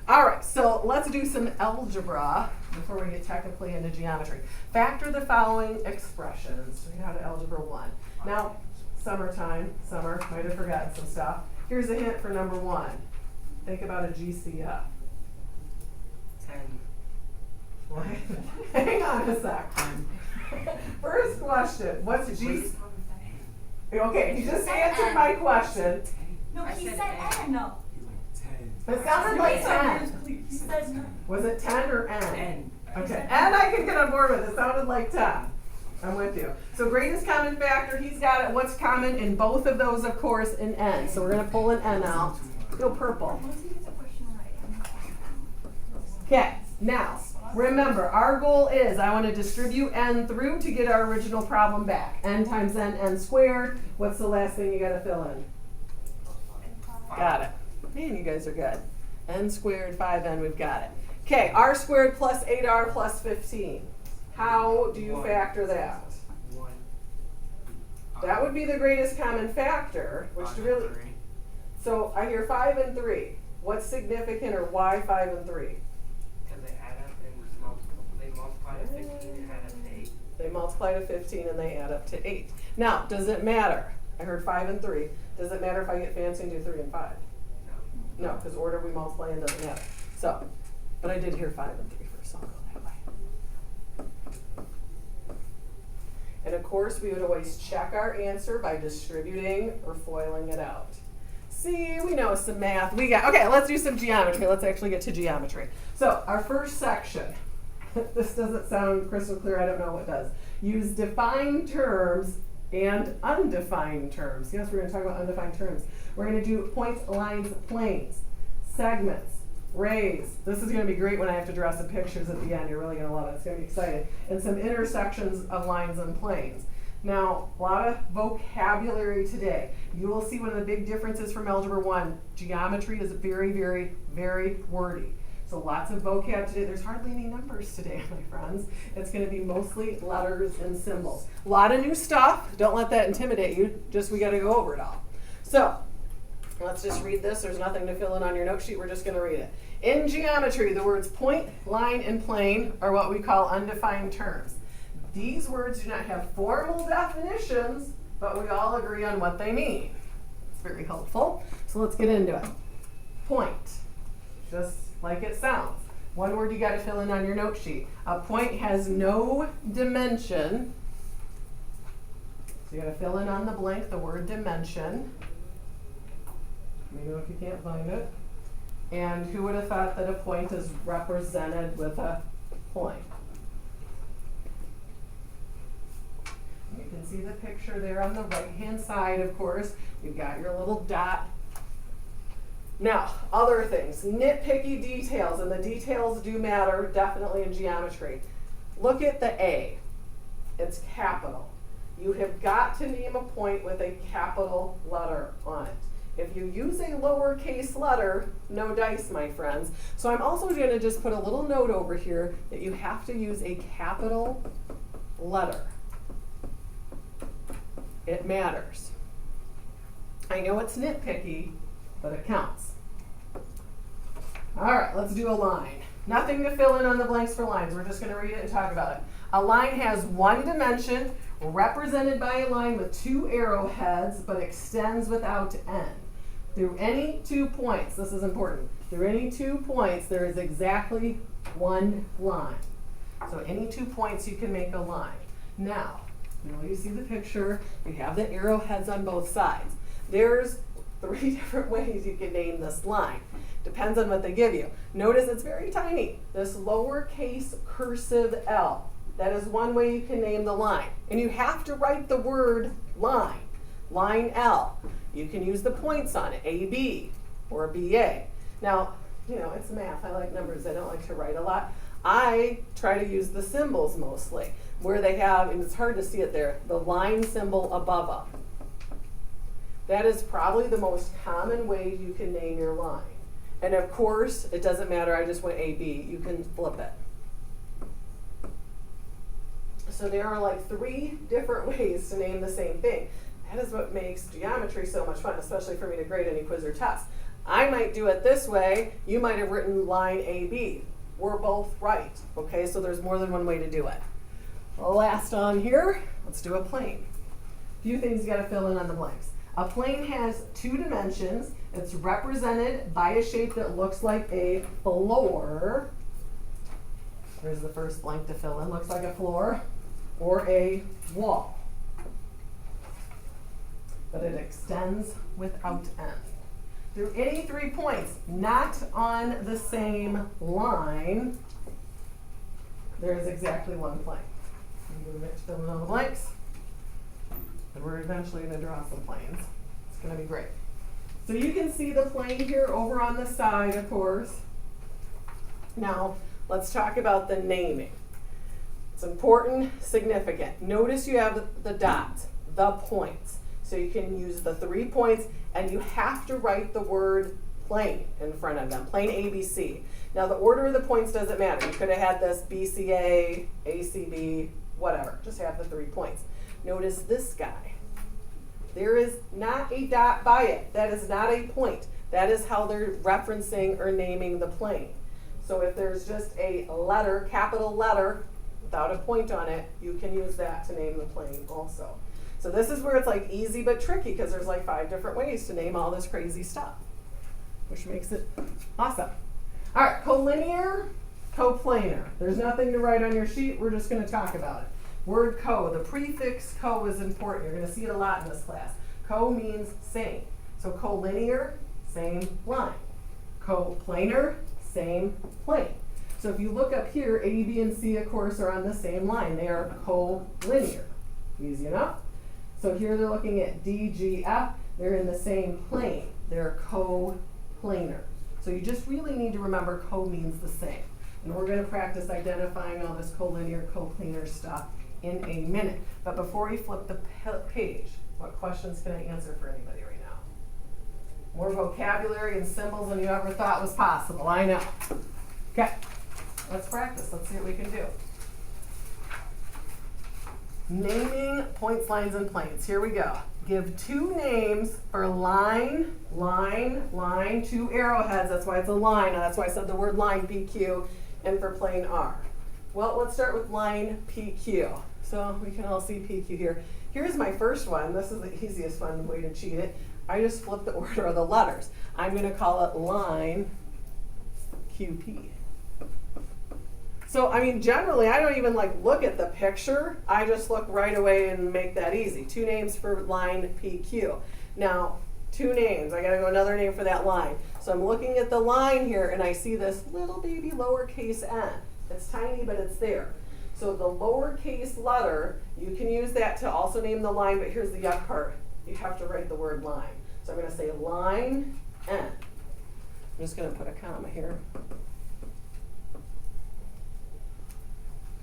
All right, so let's do some algebra before we get technically into geometry. Factor the following expressions. We got algebra 1. Now, summertime, summer, might have forgotten some stuff. Here's a hint for number 1. Think about a GCF. 10. What? Hang on a sec. First question, what's G? Okay, he just answered my question. No, he said N. No. It sounded like 10. He said no. Was it 10 or N? N. Okay, and I can get on board with it. It sounded like 10. I'm with you. So greatest common factor, he's got it. What's common in both of those, of course, in N. So we're going to pull an N out. Go purple. Okay, now, remember, our goal is I want to distribute N through to get our original problem back. N times N, N squared. What's the last thing you got to fill in? Got it. Man, you guys are good. N squared, 5N, we've got it. Okay, R squared plus 8R plus 15. How do you factor that? 1. That would be the greatest common factor, which really... So I hear 5 and 3. What's significant, or why 5 and 3? Because they add up and they multiply to 15 and add up to 8. They multiply to 15 and they add up to 8. Now, does it matter? I heard 5 and 3. Does it matter if I get fancy and do 3 and 5? No, because order we multiply in doesn't matter. So, but I did hear 5 and 3 first, so I'll go that way. And of course, we would always check our answer by distributing or foiling it out. See, we know some math. Okay, let's do some geometry. Let's actually get to geometry. So, our first section. This doesn't sound crystal clear. I don't know what does. Use defined terms and undefined terms. Yes, we're going to talk about undefined terms. We're going to do points, lines, planes, segments, rays. This is going to be great when I have to draw some pictures at the end. You're really going to love it. It's going to be exciting. And some intersections of lines and planes. Now, a lot of vocabulary today. You will see one of the big differences from Algebra 1. Geometry is very, very, very wordy. So lots of vocab today. There's hardly any numbers today, my friends. It's going to be mostly letters and symbols. A lot of new stuff. Don't let that intimidate you. Just we got to go over it all. So let's just read this. There's nothing to fill in on your note sheet. We're just going to read it. In geometry, the words point, line, and plane are what we call undefined terms. These words do not have formal definitions, but we all agree on what they mean. It's very helpful. So let's get into it. Point. Just like it sounds. One word you got to fill in on your note sheet. A point has no dimension. So you got to fill in on the blank the word dimension. Let me know if you can't find it. And who would have thought that a point is represented with a point? You can see the picture there on the right-hand side, of course. You've got your little dot. Now, other things, nitpicky details, and the details do matter definitely in geometry. Look at the A. It's capital. You have got to name a point with a capital letter on it. If you use a lowercase letter, no dice, my friends. So I'm also going to just put a little note over here that you have to use a capital letter. It matters. I know it's nitpicky, but it counts. All right, let's do a line. Nothing to fill in on the blanks for lines. We're just going to read it and talk about it. A line has one dimension, represented by a line with 2 arrowheads, but extends without end. Through any 2 points, this is important, through any 2 points, there is exactly one line. So any 2 points, you can make a line. Now, you see the picture, you have the arrowheads on both sides. There's 3 different ways you can name this line. Depends on what they give you. Notice it's very tiny. This lowercase cursive L. That is one way you can name the line. And you have to write the word line. Line L. You can use the points on it, AB or BA. Now, it's math. I like numbers. I don't like to write a lot. I try to use the symbols mostly, where they have, and it's hard to see it there, the line symbol above them. That is probably the most common way you can name your line. And of course, it doesn't matter, I just went AB, you can flip it. So there are like 3 different ways to name the same thing. That is what makes geometry so much fun, especially for me to grade any quiz or test. I might do it this way. You might have written line AB. We're both right. Okay, so there's more than one way to do it. Last on here, let's do a plane. A few things you got to fill in on the blanks. A plane has 2 dimensions. It's represented by a shape that looks like a floor. There's the first blank to fill in. Looks like a floor or a wall. But it extends without end. Through any 3 points not on the same line, there is exactly 1 plane. I'm going to fill in all the blanks. And we're eventually going to draw some planes. It's going to be great. So you can see the plane here over on the side, of course. Now, let's talk about the naming. It's important, significant. Notice you have the dots, the points. So you can use the 3 points, and you have to write the word plane in front of them, plane ABC. Now, the order of the points doesn't matter. You could have had this BCA, ACB, whatever. Just have the 3 points. Notice this guy. There is not a dot by it. That is not a point. That is how they're referencing or naming the plane. So if there's just a letter, capital letter, without a point on it, you can use that to name the plane also. So this is where it's like easy but tricky because there's like 5 different ways to name all this crazy stuff, which makes it awesome. All right, collinear, coplanar. There's nothing to write on your sheet. We're just going to talk about it. Word co, the prefix co is important. You're going to see it a lot in this class. Co means same. So collinear, same line. Coplanar, same plane. So if you look up here, A, B, and C, of course, are on the same line. They are collinear. Easy enough. So here they're looking at D, G, F. They're in the same plane. They're coplanar. So you just really need to remember co means the same. And we're going to practice identifying all this collinear, coplanar stuff in a minute. But before you flip the page, what questions can I answer for anybody right now? More vocabulary and symbols than you ever thought was possible. I know. Okay, let's practice. Let's see what we can do. Naming points, lines, and planes. Here we go. Give 2 names for line, line, line, 2 arrowheads. That's why it's a line. That's why I said the word line, PQ, and for plane R. Well, let's start with line PQ. So we can all see PQ here. Here's my first one. This is the easiest fun way to cheat it. I just flip the order of the letters. I'm going to call it line QP. So, I mean, generally, I don't even like look at the picture. I just look right away and make that easy. 2 names for line PQ. Now, 2 names. I got to go another name for that line. So I'm looking at the line here, and I see this little baby lowercase n. It's tiny, but it's there. So the lowercase letter, you can use that to also name the line, but here's the yuck part. You have to write the word line. So I'm going to say line N. I'm just going to put a comma here.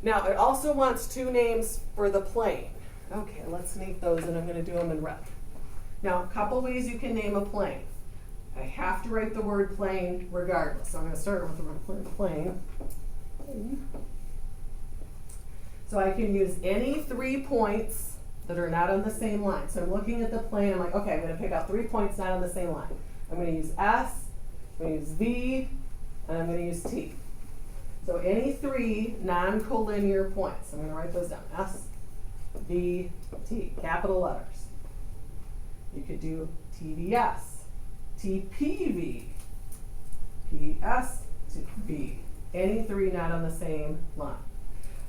Now, it also wants 2 names for the plane. Okay, let's make those, and I'm going to do them in red. Now, a couple ways you can name a plane. I have to write the word plane regardless. So I'm going to start with the word plane. So I can use any 3 points that are not on the same line. So I'm looking at the plane. I'm like, okay, I'm going to pick out 3 points not on the same line. I'm going to use S, I'm going to use V, and I'm going to use T. So any 3 non-collinear points. I'm going to write those down. S, V, T. Capital letters. You could do TVS, TPV, PSV. Any 3 not on the same line.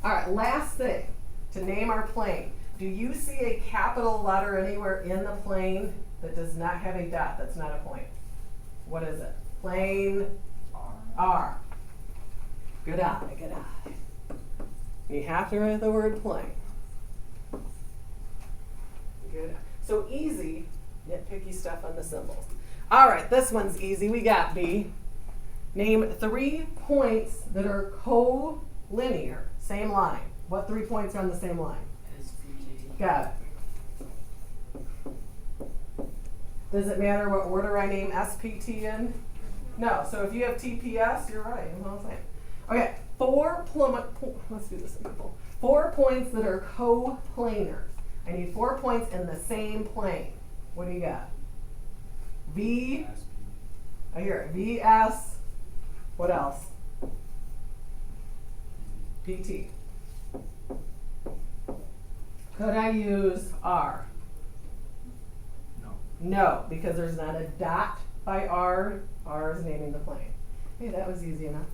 All right, last thing to name our plane. Do you see a capital letter anywhere in the plane that does not have a dot? That's not a point. What is it? Plane R. Good eye, good eye. You have to write the word plane. Good eye. So easy, nitpicky stuff on the symbols. All right, this one's easy. We got B. Name 3 points that are collinear. Same line. What 3 points are on the same line? SVG. Got it. Does it matter what order I name SPT in? No. So if you have TPS, you're right. Okay. 4 let's do this simple. 4 points that are coplanar. I need 4 points in the same plane. What do you got? V, I hear it. VS. What else? PT. Could I use R? No. No, because there's not a dot by R. R is naming the plane. Hey, that was easy enough.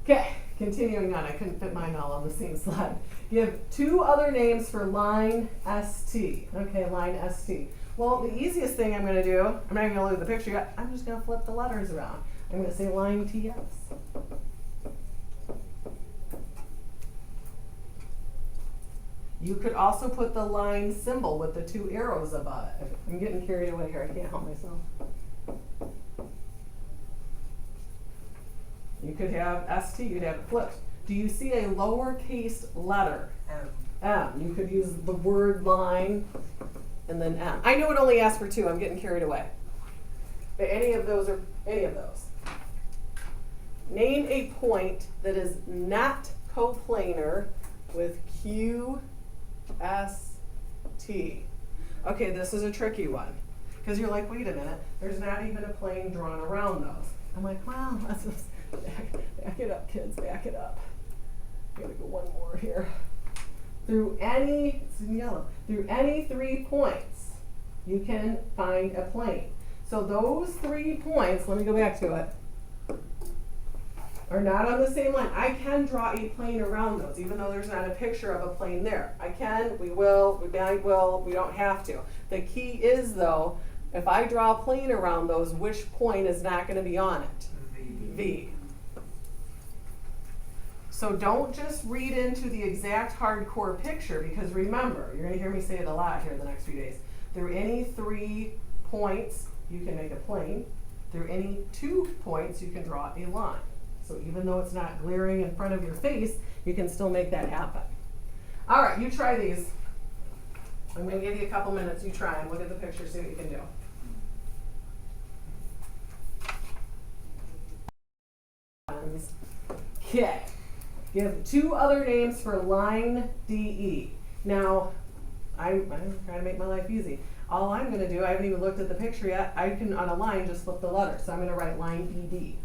Okay, continuing on. I couldn't fit mine all on the same slide. Give two other names for line ST. Okay, line ST. Well, the easiest thing I'm going to do, I'm not even going to look at the picture yet. I'm just going to flip the letters around. I'm going to say line TS. You could also put the line symbol with the two arrows above it. I'm getting carried away here. I can't help myself. You could have ST, you'd have it flipped. Do you see a lowercase letter? M. You could use the word line and then M. I know it only asks for two. I'm getting carried away. But any of those are any of those. Name a point that is not coplanar with Q, S, T. Okay, this is a tricky one. Because you're like, wait a minute, there's not even a plane drawn around those. I'm like, wow, that's just, back it up, kids, back it up. I gotta go one more here. Through any, it's in yellow, through any 3 points, you can find a plane. So those 3 points, let me go back to it, are not on the same line. I can draw a plane around those, even though there's not a picture of a plane there. I can, we will, we might will, we don't have to. The key is though, if I draw a plane around those, which point is not going to be on it? V. So don't just read into the exact hardcore picture, because remember, you're going to hear me say it a lot here in the next few days. Through any 3 points, you can make a plane. Through any 2 points, you can draw a line. So even though it's not glaring in front of your face, you can still make that happen. All right, you try these. I'm going to give you a couple minutes. You try and look at the picture, see what you can do. Okay. Give 2 other names for line DE. Now, I'm trying to make my life easy. All I'm going to do, I haven't even looked at the picture yet. I can, on a line, just flip the letter. So I'm going to write line ED.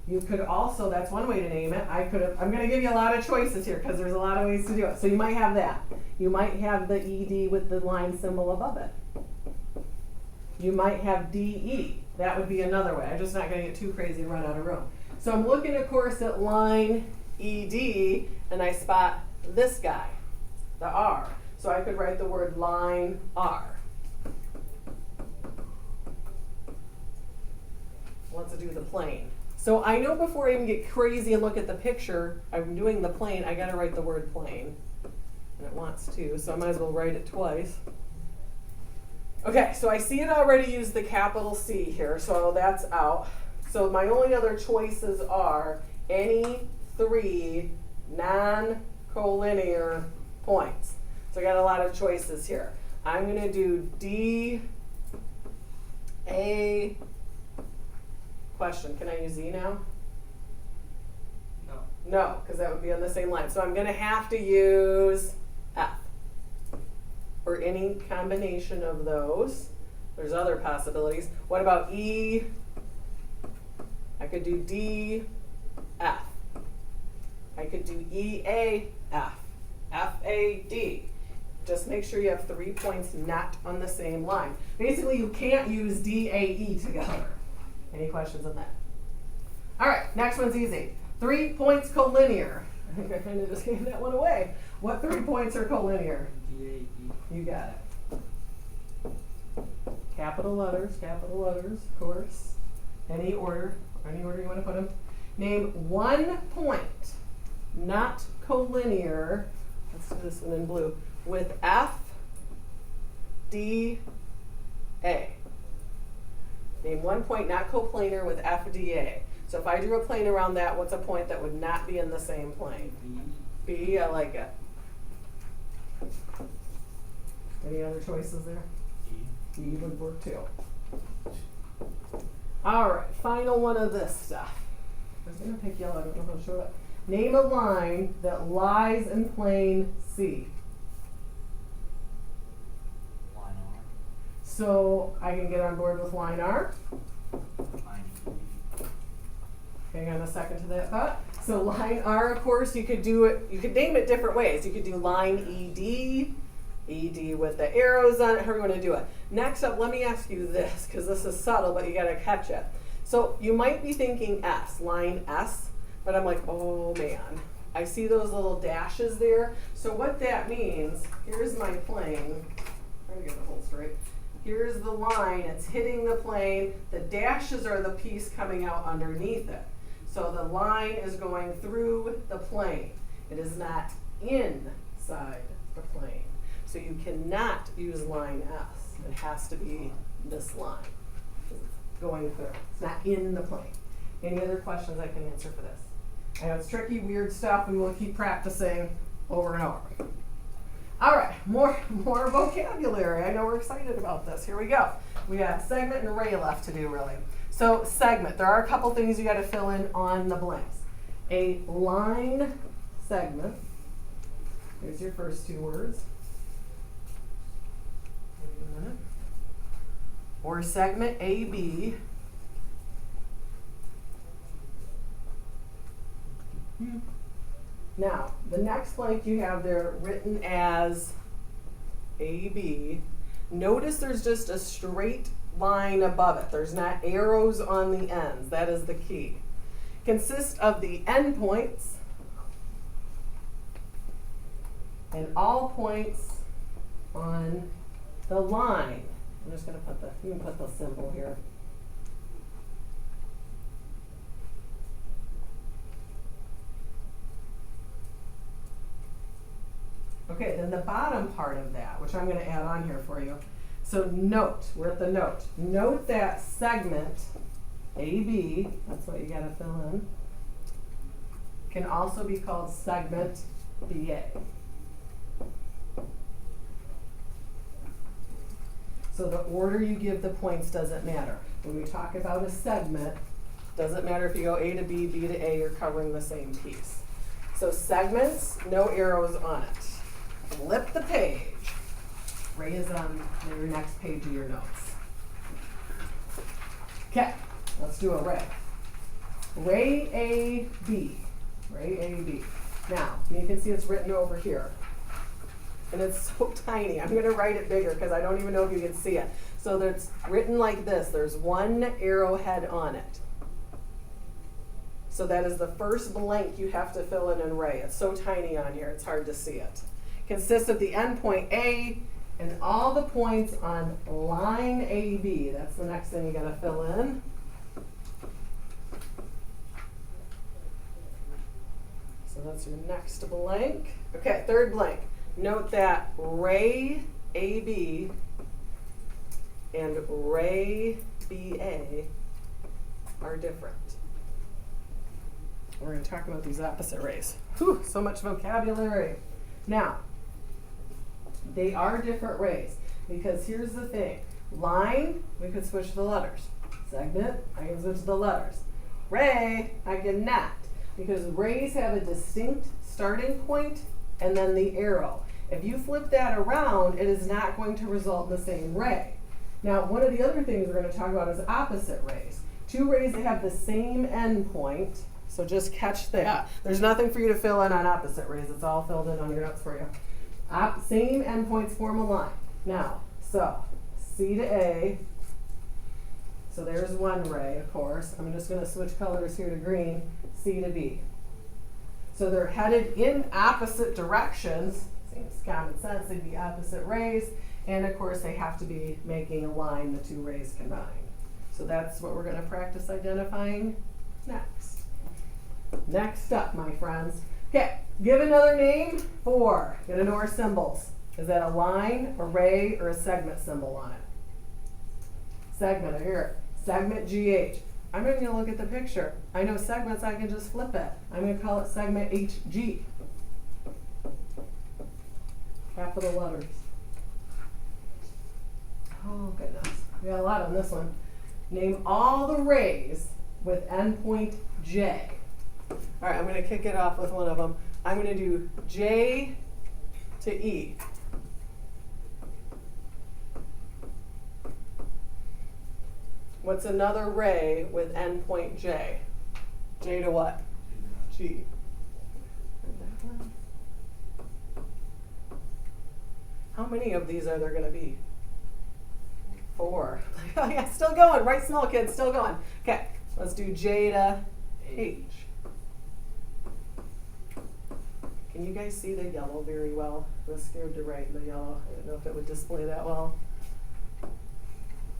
You could also, that's one way to name it. I'm going to give you a lot of choices here because there's a lot of ways to do it. So you might have that. You might have the ED with the line symbol above it. You might have DE. That would be another way. I'm just not going to get too crazy and run out of room. So I'm looking, of course, at line ED, and I spot this guy, the R. So I could write the word line R. Let's do the plane. So I know before I even get crazy and look at the picture, I'm doing the plane, I gotta write the word plane. And it wants to, so I might as well write it twice. Okay, so I see it already used the capital C here, so that's out. So my only other choices are any 3 non-collinear points. So I got a lot of choices here. I'm gonna do D, A, question, can I use E now? No. No, because that would be on the same line. So I'm going to have to use F. Or any combination of those. There's other possibilities. What about E? I could do D, F. I could do E, A, F. F, A, D. Just make sure you have 3 points not on the same line. Basically, you can't use D, A, E together. Any questions on that? All right, next one's easy. 3 points collinear. I think I kind of just gave that one away. What 3 points are collinear? DAE. You got it. Capital letters, of course. Any order you want to put them. Name 1 point, not collinear. Let's do this one in blue. With F, D, A. Name 1 point not coplanar with FDA. So if I drew a plane around that, what's a point that would not be in the same plane? B, I like it. Any other choices there? E. E would work too. All right, final one of this stuff. I was going to pick yellow, I don't know how to show it. Name a line that lies in plane C. Line So I can get on board with line R. Line Hang on a second to that thought. So line R, of course, you could do it, you could name it different ways. You could do line ED, ED with the arrows on it, however you want to do it. Next up, let me ask you this, because this is subtle, but you got to catch it. So you might be thinking S, line S, but I'm like, oh man, I see those little dashes there. So what that means, here's my plane. Try to get the whole straight. Here's the line, it's hitting the plane. The dashes are the piece coming out underneath it. So the line is going through the plane. It is not inside the plane. So you cannot use line S. It has to be this line going through. It's not in the plane. Any other questions I can answer for this? I know it's tricky, weird stuff. We will keep practicing over and over. All right, more vocabulary. I know we're excited about this. Here we go. We have segment and array left to do, really. So segment, there are a couple things you got to fill in on the blanks. A line segment. Here's your first two words. Wait a minute. Or segment AB. Now, the next blank you have there written as AB. Notice there's just a straight line above it. There's not arrows on the ends. That is the key. Consists of the endpoints and all points on the line. I'm just going to put you can put the symbol here. Okay, then the bottom part of that, which I'm going to add on here for you. So note, we're at the note. Note that segment AB, that's what you got to fill in, can also be called segment BA. So the order you give the points doesn't matter. When we talk about a segment, doesn't matter if you go A to B, B to A, you're covering the same piece. So segments, no arrows on it. Flip the page. Ray is on your next page of your notes. Okay, let's do array. Ray AB. Ray AB. Now, you can see it's written over here. And it's so tiny. I'm going to write it bigger because I don't even know if you can see it. So it's written like this. There's one arrowhead on it. So that is the first blank you have to fill in an array. It's so tiny on here, it's hard to see it. Consists of the endpoint A and all the points on line AB. That's the next thing you got to fill in. So that's your next blank. Okay, third blank. Note that ray AB and ray BA are different. We're going to talk about these opposite rays. Whew, so much vocabulary. Now, they are different rays because here's the thing. Line, we could switch the letters. Segment, I can switch the letters. Ray, I cannot because rays have a distinct starting point and then the arrow. If you flip that around, it is not going to result in the same ray. Now, one of the other things we're going to talk about is opposite rays. Two rays that have the same endpoint. So just catch that. There's nothing for you to fill in on opposite rays. It's all filled in on your notes for you. Same endpoints form a line. Now, so C to A. So there's one ray, of course. I'm just going to switch colors here to green. C to B. So they're headed in opposite directions. Seems common sense. They'd be opposite rays. And of course, they have to be making a line, the two rays combined. So that's what we're going to practice identifying next. Next up, my friends. Okay, give another name for, gotta know our symbols. Is that a line, a ray, or a segment symbol on it? Segment, I hear it. Segment GH. I'm not gonna look at the picture. I know segments, I can just flip it. I'm gonna call it segment HG. Capital letters. Oh goodness, we got a lot on this one. Name all the rays with endpoint J. All right, I'm going to kick it off with one of them. I'm going to do J to E. What's another ray with endpoint J? J to what? G. How many of these are there going to be? 4. Yeah, still going. Right, small kids, still going. Okay, let's do J to H. Can you guys see the yellow very well? I was scared to write in the yellow. I didn't know if it would display that well.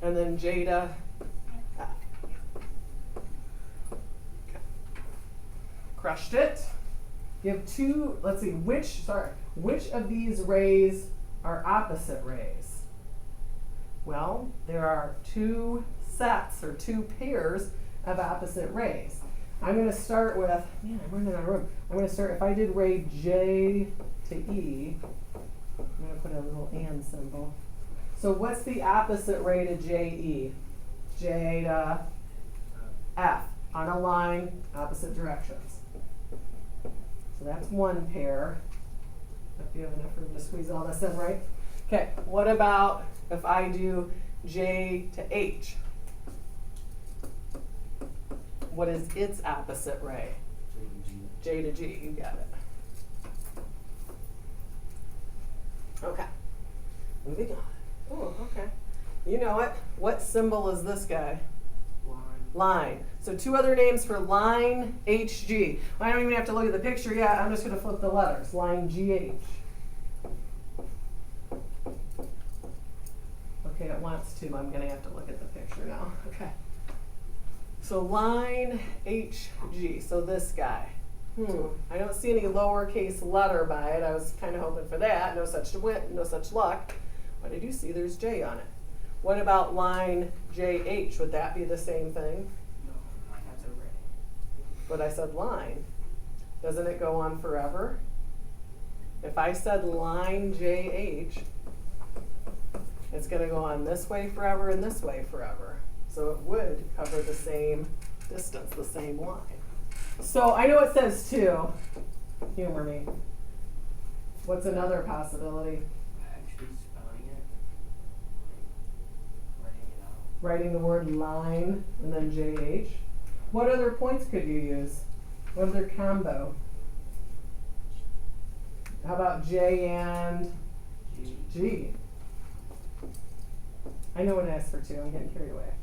And then J to F. Okay. Crushed it. You have 2, let's see, which of these rays are opposite rays? Well, there are 2 sets or 2 pairs of opposite rays. I'm going to start with, man, I'm running out of room. I'm going to start, if I did ray J to E, I'm going to put a little and symbol. So what's the opposite ray to JE? J to F, on a line, opposite directions. So that's 1 pair. If you have enough room to squeeze all this in, right? Okay, what about if I do J to H? What is its opposite ray? J to G, you got it. Okay, moving on. Oh, okay. You know it. What symbol is this guy? Line. So 2 other names for line HG. Well, I don't even have to look at the picture yet. I'm just going to flip the letters. Line GH. Okay, it wants to. I'm going to have to look at the picture now. Okay. So line HG. So this guy. I don't see any lowercase letter by it. I was kind of hoping for that. No such luck. But I do see there's J on it. What about line JH? Would that be the same thing? No, that's a ray. But I said line. Doesn't it go on forever? If I said line JH, it's going to go on this way forever and this way forever. So it would cover the same distance, the same line. So I know it says 2. Humor me. What's another possibility? Actually spelling it. Writing it out. Writing the word line and then JH. What other points could you use? What other combo? How about J and G? I know what it asks for 2. I'm getting carried away.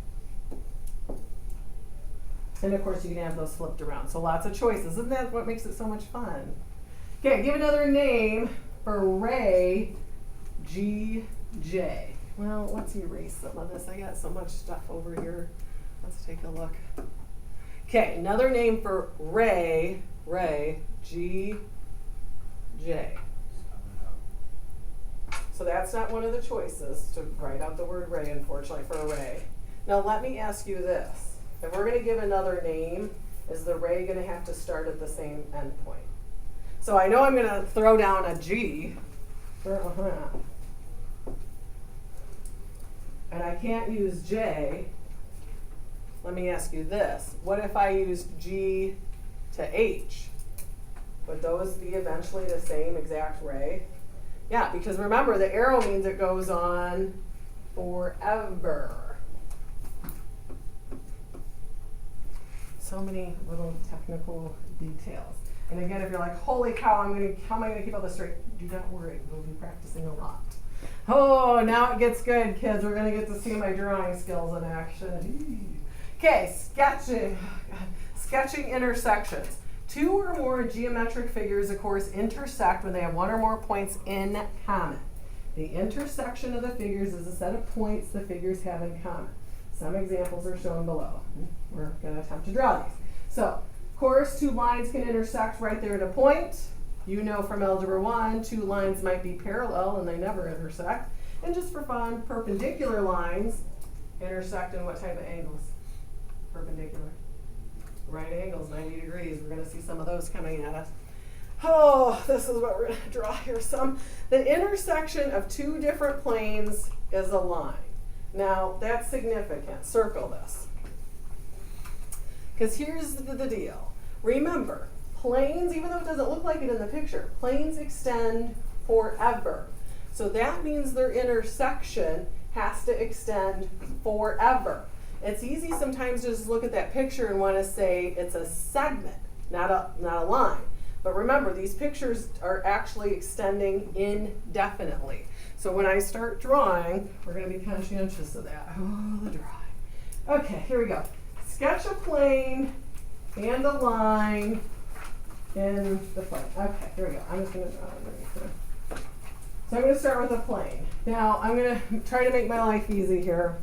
And of course you can have those flipped around. So lots of choices. Isn't that what makes it so much fun? Okay, give another name for ray GJ. Well, let's erase some of this. I got so much stuff over here. Let's take a look. Okay, another name for ray GJ. So that's not one of the choices to write out the word ray, unfortunately, for array. Now let me ask you this. If we're going to give another name, is the ray going to have to start at the same endpoint? So I know I'm going to throw down a G. And I can't use J. Let me ask you this. What if I used G to H? Would those be eventually the same exact ray? Yeah, because remember, the arrow means it goes on forever. So many little technical details. And again, if you're like, holy cow, how am I gonna keep all this straight? Do not worry, we'll be practicing a lot. Oh, now it gets good, kids. We're gonna get to see my drawing skills in action. Okay, sketching intersections. 2 or more geometric figures, of course, intersect when they have 1 or more points in common. The intersection of the figures is a set of points the figures have in common. Some examples are shown below. We're going to attempt to draw these. So, of course, 2 lines can intersect right there at a point. You know from Algebra 1, 2 lines might be parallel and they never intersect. And just for fun, perpendicular lines intersect in what type of angles? Perpendicular. Right angles, 90 degrees. We're going to see some of those coming at us. Oh, this is what we're going to draw here. The intersection of 2 different planes is a line. Now, that's significant. Circle this. Because here's the deal. Remember, planes, even though it doesn't look like it in the picture, planes extend forever. So that means their intersection has to extend forever. it's easy sometimes to just look at that picture and want to say it's a segment, not a line. But remember, these pictures are actually extending indefinitely. So when I start drawing, we're going to be conscientious of that. Oh, the drawing. Okay, here we go. Sketch a plane and a line in the plane. Okay, here we go. I'm just going to draw underneath. So I'm going to start with a plane. Now I'm going to try to make my life easy here.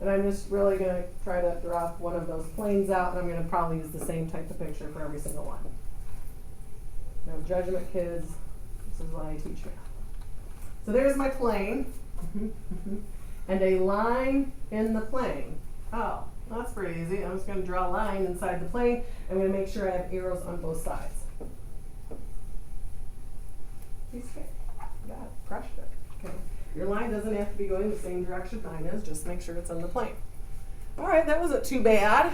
And I'm just really going to try to draw one of those planes out, and I'm going to probably use the same type of picture for every single one. No judgment, kids. This is why I teach math. So there's my plane. And a line in the plane. Oh, well, that's pretty easy. I'm just going to draw a line inside the plane. I'm going to make sure I have arrows on both sides. Piece of cake. Got it. Crushed it. Okay. Your line doesn't have to be going the same direction mine is. Just make sure it's on the plane. All right, that wasn't too bad.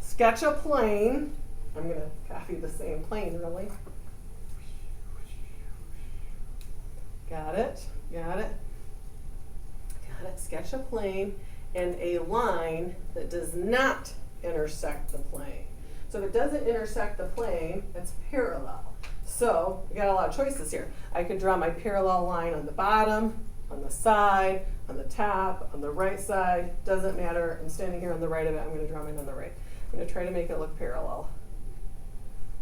Sketch a plane. I'm going to copy the same plane, really. Got it. Got it. Got it. Sketch a plane and a line that does not intersect the plane. So if it doesn't intersect the plane, it's parallel. So we got a lot of choices here. I can draw my parallel line on the bottom, on the side, on the top, on the right side. Doesn't matter. I'm standing here on the right of it. I'm going to draw mine on the right. I'm going to try to make it look parallel.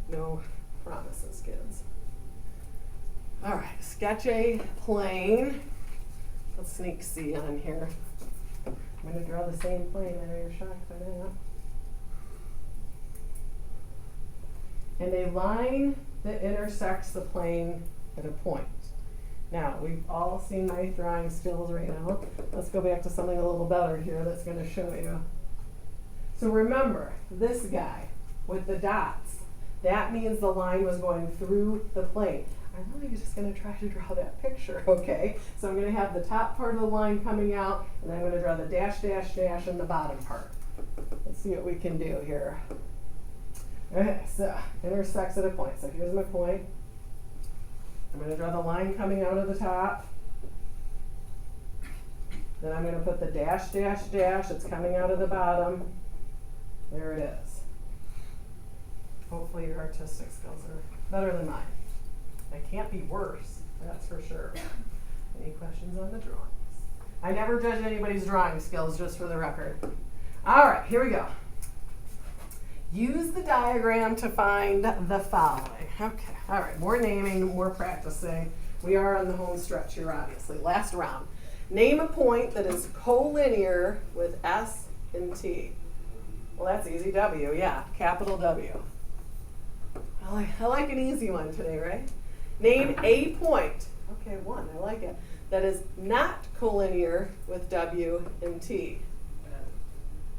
No promises, kids. All right, sketch a plane. Let's sneak C on here. I'm going to draw the same plane. I know you're shocked by that. And a line that intersects the plane at a point. Now, we've all seen my drawing skills right now. Let's go back to something a little better here that's going to show you. So remember, this guy with the dots, that means the line was going through the plane. I'm really just going to try to draw that picture, okay? So I'm going to have the top part of the line coming out, and I'm going to draw the dash, dash, dash in the bottom part. Let's see what we can do here. Okay, so intersects at a point. So here's my point. I'm going to draw the line coming out of the top. Then I'm going to put the dash, dash, dash. It's coming out of the bottom. There it is. Hopefully your artistic skills are better than mine. They can't be worse, that's for sure. Any questions on the drawings? I never judge anybody's drawing skills, just for the record. All right, here we go. Use the diagram to find the following. Okay, all right, more naming, more practicing. We are on the home stretch here, obviously. Last round. Name a point that is collinear with S and T. Well, that's easy. W, yeah, capital W. I like an easy one today, right? Name a point, okay, one, I like it, that is not collinear with W and T.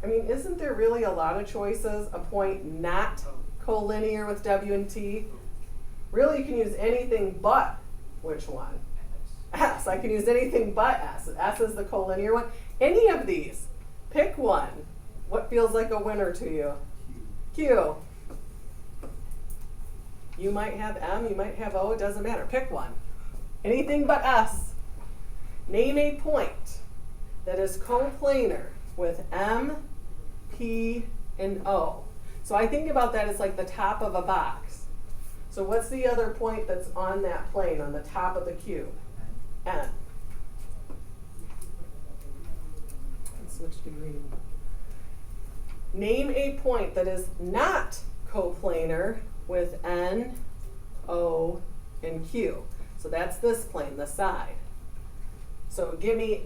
I mean, isn't there really a lot of choices? A point not collinear with W and T? Really, you can use anything but which one? S. I can use anything but S. S is the collinear one. Any of these. Pick one. What feels like a winner to you? Q. You might have M, you might have O, it doesn't matter. Pick one. Anything but S. Name a point that is coplanar with M, P, and O. So I think about that as like the top of a box. So what's the other point that's on that plane, on the top of the cube? N. Let's switch to green. Name a point that is not coplanar with N, O, and Q. So that's this plane, the side. So give me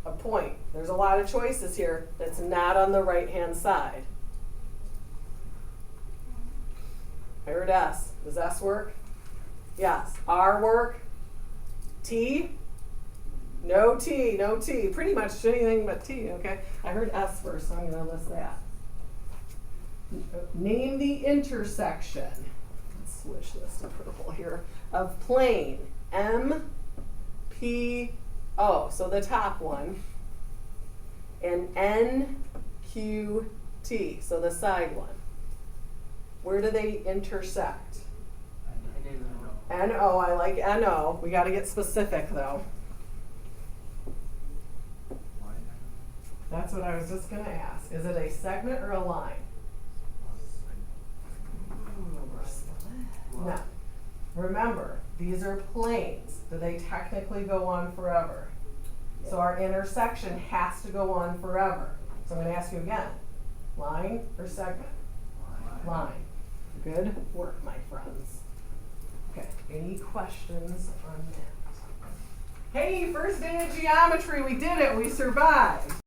a point. There's a lot of choices here that's not on the right-hand side. I heard S. Does S work? Yes. R work? T? No T, no T. Pretty much anything but T, okay? I heard S first, so I'm going to list that. Name the intersection, let's switch this to purple here, of plane M, P, O, so the top one, and N, Q, T, so the side one. Where do they intersect? N, O, I like N, O. We got to get specific though. That's what I was just gonna ask. Is it a segment or a line? No. Remember, these are planes. Do they technically go on forever? So our intersection has to go on forever. So I'm gonna ask you again. Line or segment? Line. Good work, my friends. Okay, any questions on that? Hey, first day of geometry, we did it, we survived.